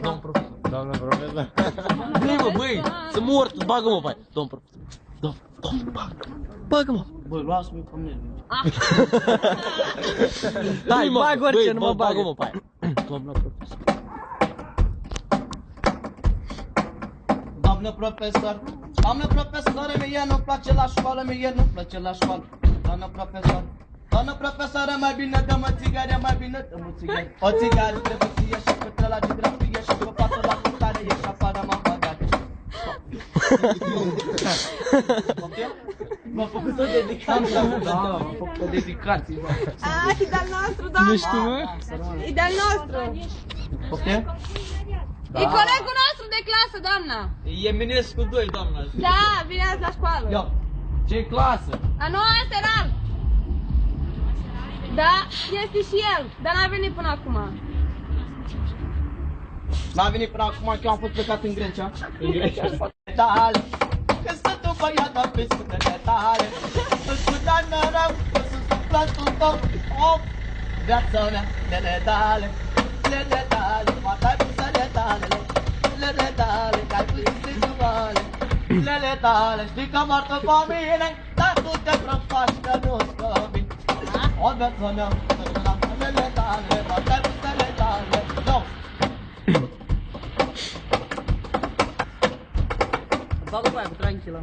Domn profesor. Doamnă profesor. Băi, mă, băi, să mor, bagă-mă pe aia. Domn profesor. Domn, bagă-mă. Băi, luați-mi pe mine. Dai, bag orice, nu mă bagă. bagă-mă pe aia. Doamna profesor. Doamnă profesor, doamnă profesor, mie nu-mi place la școală, mie nu-mi place la școală. Doamnă profesor, doamnă profesor, mai bine dă-mă țigare, mai bine dă-mă țigare. O țigară trebuie să ieși și pe la geografie și pe față la cântare, ieși afară, m-am bagat. M-a făcut o dedicație. Da, m-a făcut o dedicație. E de-al nostru, doamna. Nu știu, mă? E de-al nostru. Ok? E colegul nostru de clasă, doamna. E Minescu 2, doamna. Da, vine azi la școală. Ia, ce clasă? La 9 seral. Da, este și el, dar n-a venit până acum. N-a venit până acum, că eu am fost plecat în Grecia. În Grecia. Tale, că sunt un băiat, dar pe scutele tale. Îți scutea mereu, că sunt sufletul tău. Om, viața mea, lele tale, mata-i pusele tale, lele tale, că-ai pus sexuale. Lele tale, știi că moartă pe mine, dar tu te prefaci că nu-ți convin. O viața mea, lele tale, mata-i pusele tale. No! Bagă pe aia cu tranquilă.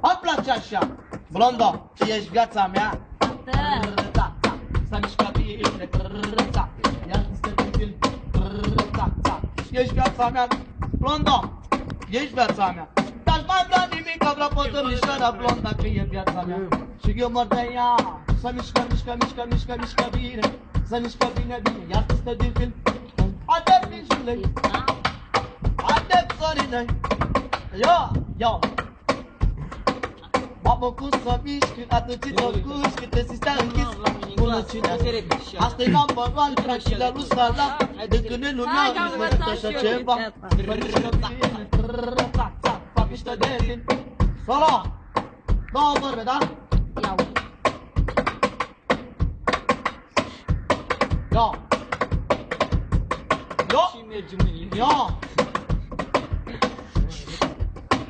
Îmi place așa, blondă, ești viața mea. S-a mișcat bine, ești viața mea, blondă, ești viața mea. Dar mai vrea nimic, că vreau pot domnișoara blondă, că e viața mea. Și eu mă de ea, să mișcă bine, să mișcă bine, iar tu stă din film. Adep din Julei, adep Sorinei, yo. M-am făcut să mișc, atunci te cuci, că te simți închis. Bună cine, asta-i number one, track și la lui Salam. De când e lumea, mi se uită așa ceva. Fac mișto de tine. Solo! Două vorbe, da? Iau. Yo!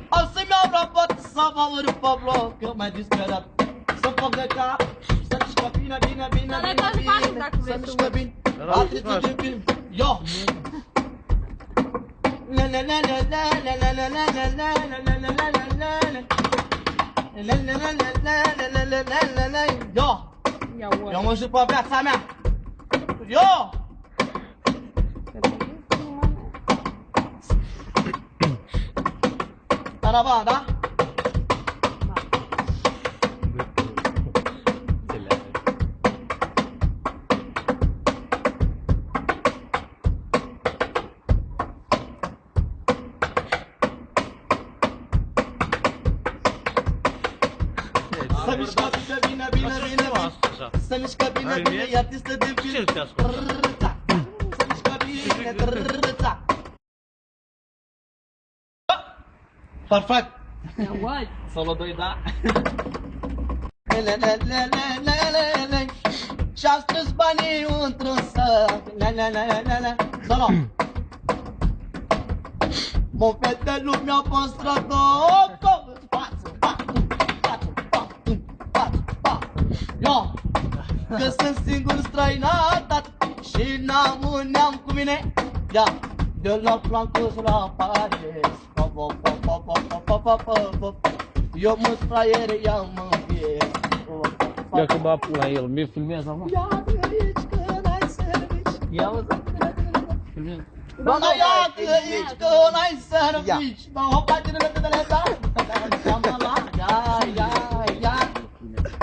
O să-mi iau robot să mă urc pe bloc, că m-ai disperat. Să fac de cap, să mișcă bine, să mișcă bine. Atât de bine. Yo! Yo! Eu mă jur pe viața mea! Yo! Taraba, da? Să mișcă bine, să mișcă bine, iar te stă de film. Să mișcă bine, perfect! Solo 2, da? Și-am strâns banii într-un sac. Solo! Mă vede lumea pe stradă. Yo! Că sunt singur străinătat și n-am un neam cu mine. Ia! De la Francos la Paris. Eu mă straiere, ia mă vie. Ia că bă la el, mi filmează acum. Ia de aici că n-ai servici. Ia mă, filmează. Doamna, ia de aici că n-ai servici. Mă hopa din rândele ta. Ia.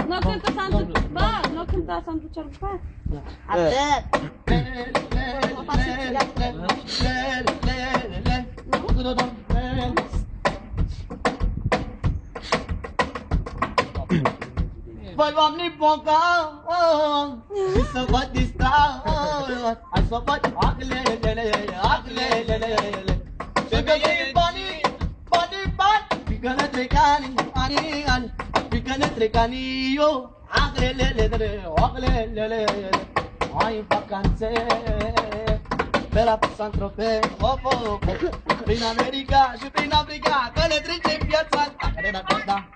Nu cântă Sandu, bă, nu cântă Sandu Cercupa? Atât. Voi oamenii boca și să vă distra. Hai să vă aclelele. Și că ei bani, fică-le trec ani. că ne trec anii eu, aglelelele, ai în vacanțe, pe la Saint-Tropez, hop, hop, prin America și prin Africa, că ne trece viața. Da.